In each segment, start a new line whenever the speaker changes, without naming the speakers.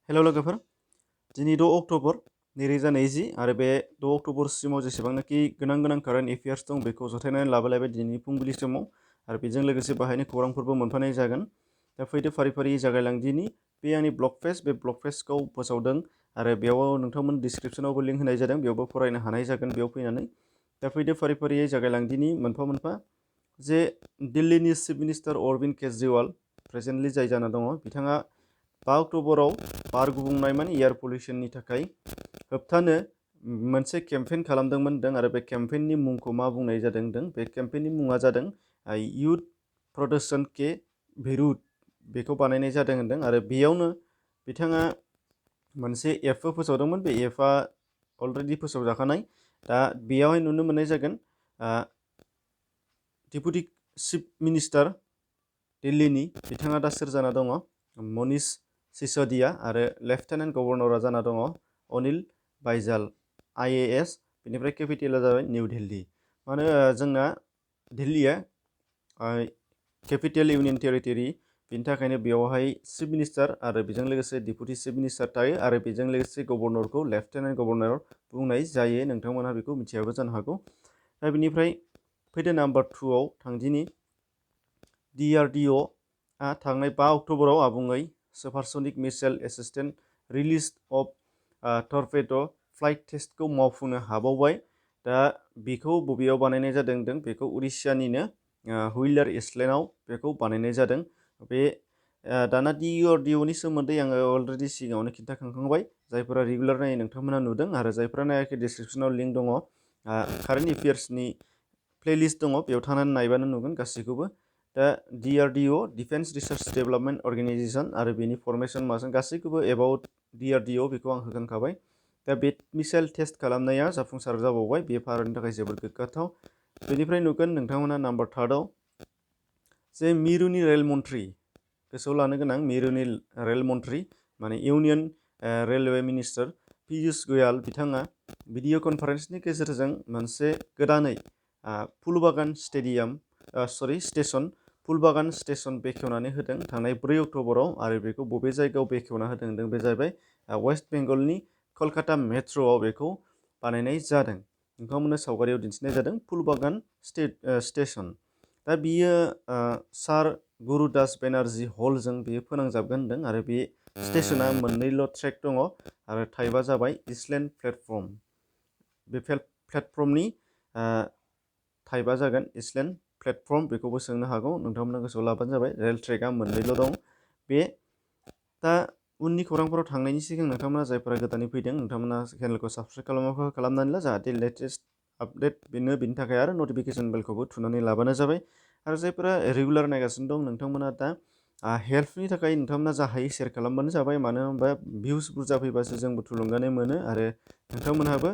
हेल' लोगोफोर, दिनै 6 अक्ट'बर 2020 आरो बे 6 अक्ट'बरसिमाव जेसेबांनाखि गोनां कारेन्ट एफेयार्स दं बेखौ जथायनानै लाबोलायबाय दिनैनि फुंबिलि समाव आरो बेजों लोगोसे बाहायनो खौरांफोरबो मोनफानाय जागोन। दा फैदो फारि जागायलांदिनि बे आंनि ब्लग पेज, बे ब्लग पेजखौ फोसावदों आरो बेयाव नोंथांमोन डिसक्रिपसनावबो लिंक होनाय जादों, बेयावबो फरायनो हानाय जागोन बेयाव फैनानै। दा फैदो फारियै जागायलांदिनि मोनफा मोनफा जे दिल्लीनि chief minister Arvind Kejriwal presently जाय जाना दङ, बिथाङा 5 अक्ट'बराव बार गुबुंनाय माने एयार पलिउसननि थाखाय होबथानो मोनसे केम्पेइन खालामदोंमोन आरो बे केम्पेइननि मुंखौ मा बुंनाय जादों बे केम्पेइननि मुङा जादों युथ प्रदर्शन के विरुद्ध, बेखौ बानायनाय जादों होनदों आरो बेयावनो बिथाङा मोनसे एपबो फोसावदोंमोन। बे एपआ अलरेडि फोसावजाखानाय। दा बेयावहाय नुनो मोननाय जागोन डेपुटि चिफ मिनिस्टार दिल्लीनि बिथाङा दा सोर जाना दङ, मनीष सिसोदिया, आरो लेफ्टेनेन्ट गभर्नरा जाना दङ अनिल बाइजाल IAS। बेनिफ्राय केपिटेला जाबाय निउ दिल्ली। मानो जोंना दिल्लीया केपिटेल इउनियन टेरिटरि, बिनि थाखायनो बेवहाय चिफ मिनिस्टार आरो बेजों लोगोसे डेपुटि चिफ मिनिस्टार थायो आरो बेजों लोगोसे गभर्नरखौ लेफ्टेनेन्ट गभर्नर बुंनाय जायो। नोंथांमोनहा बेखौ मिथियाबो जानो हागौ। दा बेनिफ्राय फैदो नाम्बार 2आव थांदिनि। DRDO आ थांनाय 5 अक्ट'बराव आबुङै supersonic missile assistant release of torpedo' flight टेस्टखौ मावफुंनो हाबावबाय। दा बेखौ बबेयाव बानायनाय जादों बेखौ उरिष्यानिनो हुइलार आइसलेन्डआव बेखौ बानायनाय जादों। बे दाना DRDOनि सोमोन्दै आङो अलरेडि सिगाङावनो खिन्थाखांबाय। जायफोरा रेगुलार नायो नोंथांमोना नुदों आरो जायफोरा नायाखै डिसक्रिपसनाव लिंक दङ, कारेन्ट एफेयार्सनि प्लेलिस्ट दङ, बेयाव थांनानै नायबानो नुगोन गासैखौबो। दा DRDO defence research development organisation आरो बेनि फर्मेसन माजों गासैखौबो एबाउट DRDO बेखौ आं होखांखाबाय। दा बे मिसाइल टेस्ट खालामनाया जाफुंसार जाबावबाय, बे भारतनि थाखाय जोबोद गोग्गाथाव। बेनिफ्राय नुगोन नोंथांमोना नाम्बार 3आव जे मिरुनि रेल मन्थ्रि, गोसोआव लानो गोनां, मिरुनि रेल मन्थ्रि माने union railway minister Piyush Goyal, बिथाङा भिडिअ कनफारेन्सनि गेजेरजों मोनसे गोदानै फुलबागान स्टेसन बेखेवनानै होदों थांनाय 4 अक्ट'बराव आरो बेखौ बबे जायगायाव बेखेवना होदों बे जाहैबाय वेस्ट बेंगलनि कलकाता मेट्र'आव बेखौ बानायनाय जादों। नोंथांमोननो सावगारियाव दिन्थिनाय जादों फुलबागान स्टेसन। दा बियो सार गुरुदास बेनार्जी हलजों बेयो फोनांजाबगोन होनदों आरो बे स्टेसना मोननैल' ट्रेक दङ आरो टाइपआ जाबाय इसलेन्ड प्लेटफर्म। बे प्लेटफर्मनि टाइपआ जागोन इसलेन्ड प्लेटफर्म, बेखौबो सोंनो हागौ, नोंथांमोना गोसोआव लाबानो जाबाय। रेल ट्रेकआ मोननैल' दं। बे दा उननि खौरांफोराव थांनायनि सिगां नोंथांमोना जायफोरा गोदानै फैदों नोंथांमोना चेनेलखौ साबस्क्राइब खालामनानै ला, जाहाथे लेटेस्ट आपडेट बेनि थाखाय आरो नटिफिकेसन बेलखौबो थुनानै लाबानो जाबाय। आरो जायफोरा रेगुलार नायगासिनो दं नोंथांमोना दा हेल्पनि थाखाय नोंथांमोना जा हायो शेयार खालामबानो जाबाय। मानो होनबा भिउस बुरजा फैबासो जोंबो थुलुंगानाय मोनो आरो नोंथांमोनहाबो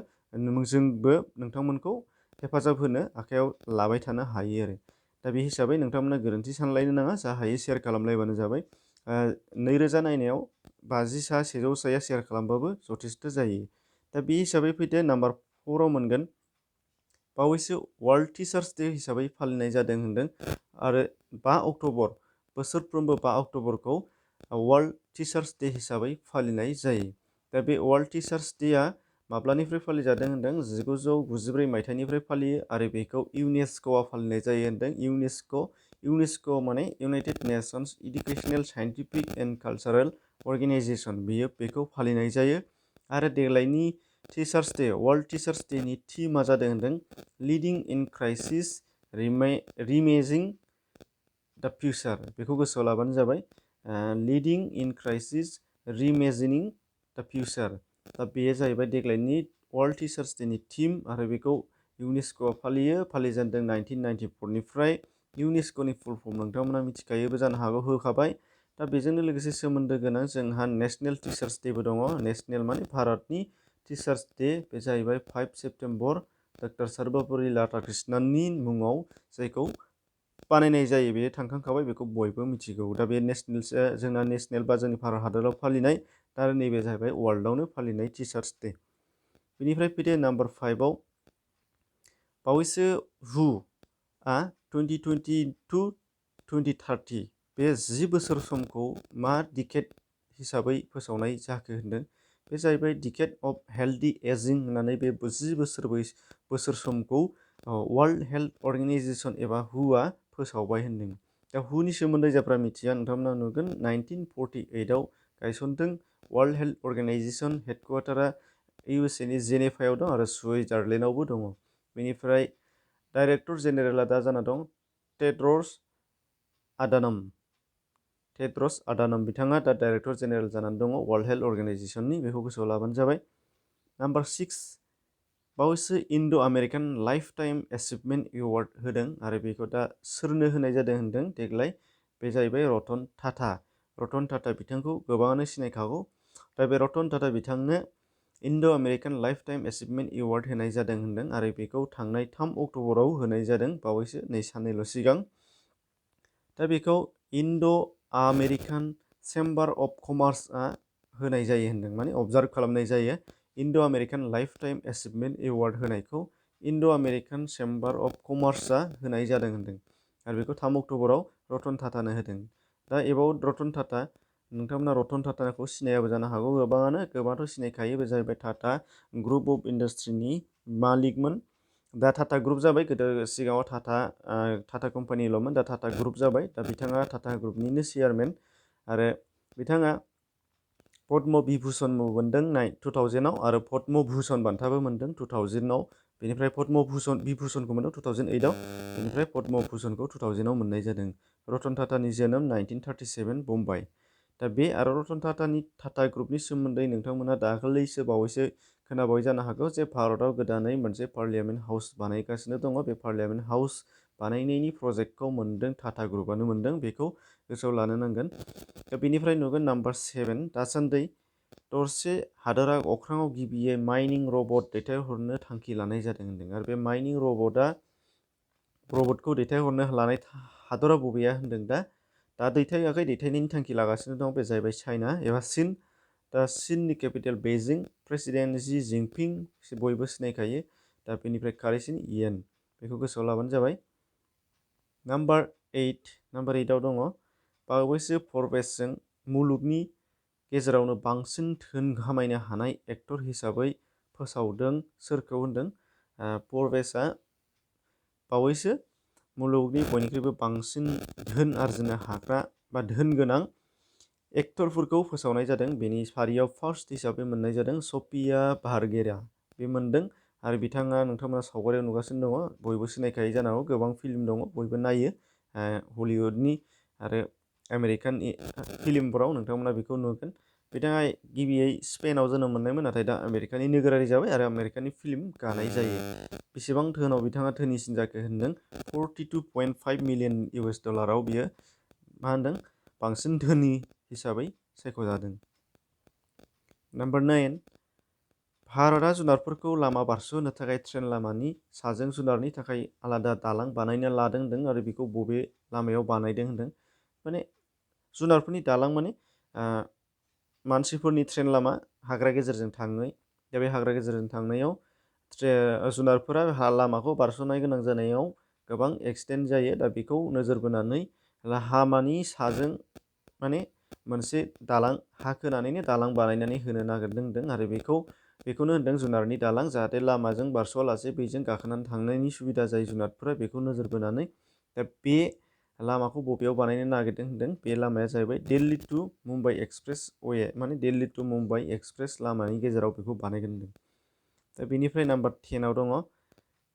जोंबो नोंथांमोनखौ हेफाजाब होनो आखायाव लाबाय थानो हायो आरो। दा बे हिसाबै नोंथांमोना गोरोन्थि सानलायनो नाङा, जा हायो शेयार खालामलायबानो जाबाय। 2000 नायनायाव 50 सा 100 साया शेयार खालामबाबो जथेस्थ जायो। दा बे हिसाबै फैदो नाम्बार 4आव मोनगोन बावैसो वर्ल्ड टिचार्स डे हिसाबै फालिनाय जादों होनदों आरो 5 अक्ट'बर बोसोरफ्रोमबो 5 अक्ट'बरखौ वर्ल्ड टिचार्स डे हिसाबै फालिनाय जायो। दा बे वर्ल्ड टिचार्स डेआ माब्लानिफ्राय फालिजादों होनदों 1994 मायथाइनिफ्राय फालियो आरो बेखौ इउनेस्क'आ फालिनाय जायो होनदों। इउनेस्क' माने united nations educational scientific and cultural organisation, बेखौ फालिनाय जायो। आरो देग्लायनि टिचार्स डे वर्ल्ड टिचार्स डेनि थीमा जादों होनदों लिडिं इन क्राइसिस रिमेजिं दा फिउचार, बेखौ गोसोआव लाबानो जाबाय। लिडिं इन क्राइसिस रिमेजिनिं दा फिउचार। दा बेयो जाहैबाय देग्लायनि वर्ल्ड टिचार्स डेनि थीम आरो बेखौ इउनेस्क'आ फालिजेनदों 1994निफ्राय। इउनेस्क'नि फुल फर्म नोंथांमोना मिथिखायोबो जानो हागौ, होखाबाय। दा बेजोंनो लोगोसे सोमोन्दो गोनां जोंहा नेशनेल टिचार्स डेबो दङ। नेशनेल माने भारतनि टिचार्स डे, बे जाहैबाय 5 सेप्तेम्बर डक्टर सर्वपल्ली राधाकृष्णननि मुङाव जायखौ बानायनाय जायो। बेयो थांखांखाबाय, बेखौ बयबो मिथिगौ। दा बे जोंना नेशनेल बा जोंनि भारत हादराव फालिनाय, दा नैबे जाहैबाय वर्ल्डआवनो फालिनाय टिचार्स डे। बेनिफ्राय फैदो नाम्बार 5आव बावैसो हुआ 2020 to 2030 बे 10 बोसोर समखौ मा डिकेड हिसाबै फोसावनाय जाखो होनदों बे जाहैबाय डिकेड अफ हेल्दी एजिं होननानै बे 10 बोसोर समखौ वर्ल्ड हेल्थ अर्गेनाइजेसन एबा हुआ फोसावबाय होनदों। दा हुनि सोमोन्दै जायफ्रा मिथिया नोंथांमोना नुगोन 1948आव गायसनदों वर्ल्ड हेल्थ अर्गेनाइजेसन हेडक्वार्टारा USA नि जेनेभायाव दं आरो सुइजारलेण्डआवबो दङ। बेनिफ्राय डाइरेक्टर जेनेरेला दा जाना दं टेड्रस आदानम बिथाङा दा डाइरेक्टर जेनेरेल जानानै दङ वर्ल्ड हेल्थ अर्गेनाइजेसननि, बेखौ गोसोआव लाबानो जाबाय। नाम्बार 6 बावैसो इन्ड' American life time achievement award होदों आरो बेखौ दा सोरनो होनाय जादों होनदों देग्लाय बे जाहैबाय रतन टाटा बिथांखौ गोबाङानो सिनायखागौ। दा बे रतन टाटा बिथांनो इन्ड' American life time achievement award होनाय जादों होनदों आरो बेखौ थांनाय 3 अक्ट'बराव होनाय जादों बावैसो नै साननैल' सिगां। दा बेखौ इन्ड' आमेरिकान चेम्बार अफ कमार्सआ होनाय जायो होनदों, माने अबजार्भ खालामनाय जायो। इन्ड' American life time achievement award होनायखौ इन्ड' आमेरिकान चेम्बार अफ कमार्सआ होनाय जादों होनदों आरो बेखौ 3 अक्ट'बराव रतन टाटानो होदों। दा एबाउट रतन टाटा, नोंथांमोना रतन टाटाखौ सिनायाबो जानो हागौ, गोबाङाथ' सिनायखायो। बे जाहैबाय टाटा ग्रुप अफ इन्डास्ट्रिनि मालिकमोन। दा टाटा ग्रुप जाबाय, गोदो सिगाङाव टाटा कम्पानिल'मोन, दा टाटा ग्रुप जाबाय। दा बिथाङा टाटा ग्रुपनिनो चेयारमेन आरो बिथाङा पद्म बिभुषनबो मोनदों 2000आव आरो पद्म भुषण बान्थाबो मोनदों 2000आव। बेनिफ्राय पद्म बिभुषनखौ मोनदों 2008आव, बेनिफ्राय पद्म भुषणखौ 2000आव मोननाय जादों। रतन टाटानि जोनोम 1937 मुम्बाइ। दा बे आरो रतन टाटानि टाटा ग्रुपनि सोमोन्दै नोंथांमोना दाखालैसो बावैसो खोनाबाय जानो हागौ जे भारतआव गोदानै मोनसे पार्लियामेन्ट हाउस बानायगासिनो दङ। बे पार्लियामेन्ट हाउस बानायनायनि प्रजेक्टखौ मोनदों टाटा ग्रुपआनो मोनदों, बेखौ गोसोआव लानो नांगोन। दा बेनिफ्राय नुगोन नाम्बार 7 दासान्दि दरसे हादोरा अख्राङाव गिबियै माइनिं रबट दैथायहरनो थांखि लानाय जादों होनदों आरो बे माइनिं रबटखौ दैथायहरनो लानाय हादरा बबेया होनदों दा दैथायाखै, दैथायनायनि थांखि लागासिनो दं। बे जाहैबाय चाइना एबा चीन। दा चीननि केपिटेल बेइजिं, प्रेसिडेन्ट जि जिनपिं बयबो सिनायखायो। दा बेनिफ्राय कारेन्सि इयेन, बेखौ गोसोआव लाबानो जाबाय। नाम्बार 8आव दङ बावैसो फरबेसजों मुलुगनि गेजेरावनो बांसिन धोन खामायनो हानाय एक्टर हिसाबै फोसावदों। सोरखौ होनदों? फरबेसआ बावैसो मुलुगनि बयनिख्रुइबो बांसिन धोन आरजिनो हाग्रा बा धोन गोनां एक्टरफोरखौ फोसावनाय जादों। बेनि फारियाव फार्स्ट हिसाबै मोननाय जादों सफिया भार्गेरा, बे मोनदों आरो बिथाङा नोंथांमोना सावगारियाव नुगासिनो दङ, बयबो सिनायखायो जानो हागौ, गोबां फिल्म दङ, बयबो नायो हलिउडनि आरो आमेरिकाननि फिल्मफोराव नोंथांमोना बेखौ नुगोन। बिथाङा गिबियै स्पेनाव जोनोम मोननायमोन, नाथाय दा आमेरिकानि नोगोरारि जाबाय आरो आमेरिकानि फिल्म गानाय जायो। बेसेबां धोनाव बिथाङा धोनिसिन जाखो होनदों 42.5 मिलियन US डलाराव बियो मा होनदों बांसिन धोनि हिसाबै सायख'जादों। नाम्बार 9 भारतआ जुनारफोरखौ लामा बारस'होनो थाखाय ट्रेन लामानि साजों जुनारनि थाखाय आलादा दालां बानायनो लादों होनदों आरो बेखौ बबे लामायाव बानायदों होनदों। माने जुनारफोरनि दालां माने मानसिफोरनि ट्रेन लामा हाग्रा गेजेरजों थाङै, दा बे हाग्रा गेजेरजों थांनायाव जुनारफोरा लामाखौ बारस'नाय गोनां जानायाव गोबां एक्सिडेन्ट जायो। दा बेखौ नोजोर बोनानै लामानि साजों माने मोनसे दालां हा खोनानैनो दालां बानायनानै होनो नागिरदों होनदों आरो बेखौनो होनदों जुनारनि दालां, जाहाथे लामाजों बारस'आलासे बेजों गाखोनानै थांनायनि सुबिदा जायो जुनारफोरा, बेखौ नोजोर बोनानै। दा बे लामाखौ बबेयाव बानायनो नागिरदों होनदों? बे लामाया जाहैबाय Delhi to Mumbai expressway, माने दिल्ली टु मुम्बाइ एक्सप्रेस लामानि गेजेराव बेखौ बानायगोन होनदों। दा बेनिफ्राय नाम्बार 10आव दङ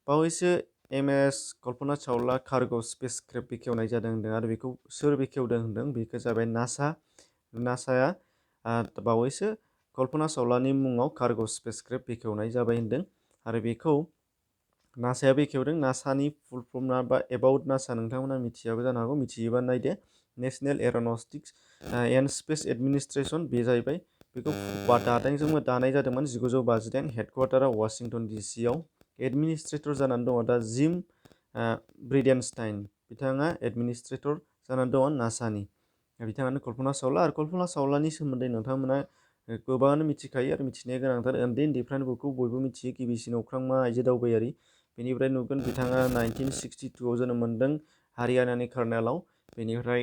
बावैसो MS कल्पना चावला कार्ग' स्पेसक्राफ्ट बेखेवनाय जादों होनदों आरो बेखौ सोर बेखेवदों होनदों? बेखौ जाबाय नासाया बावैसो कल्पना चावलानि मुङाव कार्ग' स्पेसक्राफ्ट बेखेवनाय जाबाय होनदों आरो बेखौ नासाया बेखेवदों। नासानि फुल फर्म बा एबाउट नासा नोंथांमोना मिथियाबो जानो हागौ, मिथियोबा नायदो नेसनेल एर'नस्टिक्स एन्ड स्पेस एडमिनिस्ट्रेसन, बे जाहैबाय। बेखौ दानाय जादोंमोन 1958, हेडक्वार्टारा वाशिंटन DC आव। एडमिनिस्ट्रेटर जानानै दङ दा जिम ब्रिडेनस्टाइन, बिथाङा एडमिनिस्ट्रेटर जानानै दङ नासानि। बिथाङानो कल्पना चावला आरो कल्पना चावलानि सोमोन्दै नोंथांमोना गोबाङानो मिथिखायो आरो मिथिनाया गोनांथार। उन्दैनिफ्रायनो बेखौ बयबो मिथियो, गिबिसिन अख्रांमा आइजो दावबायारि। बेनिफ्राय नुगोन बिथाङा 1962आव जोनोम मोनदों हारियानानि कार्नालाव, बेनिफ्राय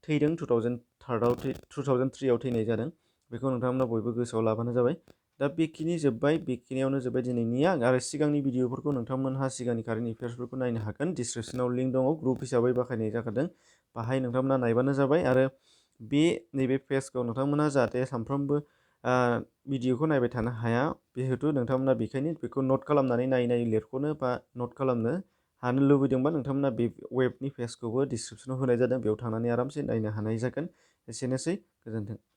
थैदों 2003आव थैनाय जादों। बेखौ नोंथांमोना बयबो गोसोआव लाबानो जाबाय। दा बेखिनियावनो जोब्बाय दिनैनिया। आरो सिगांनि भिडिअफोरखौ नोंथांमोनहा सिगांनि कारेन्ट एफेयार्सफोरखौ नायनो हागोन। डिसक्रिपसनाव लिंक दङ, ग्रुप हिसाबै बाहायनाय जाखादों, बाहाय नोंथांमोना नायबानो जाबाय। आरो नैबे पेजखौ नोंथांमोना जाहाथे सानफ्रोमबो भिडिअखौ नायबाय थानो हाया, जिहेथु नोंथांमोना बेखायनो बेखौ नट खालामनानै नायै लिरख'नो बा नट खालामनो हानो लुबैदोंबा नोंथांमोना बे वेबनि पेजखौबो डिसक्रिपसनाव होनाय जादों, बेयाव थांनानै आरामसे नायनो हानाय जागोन। एसेनोसै, गोजोन्थों।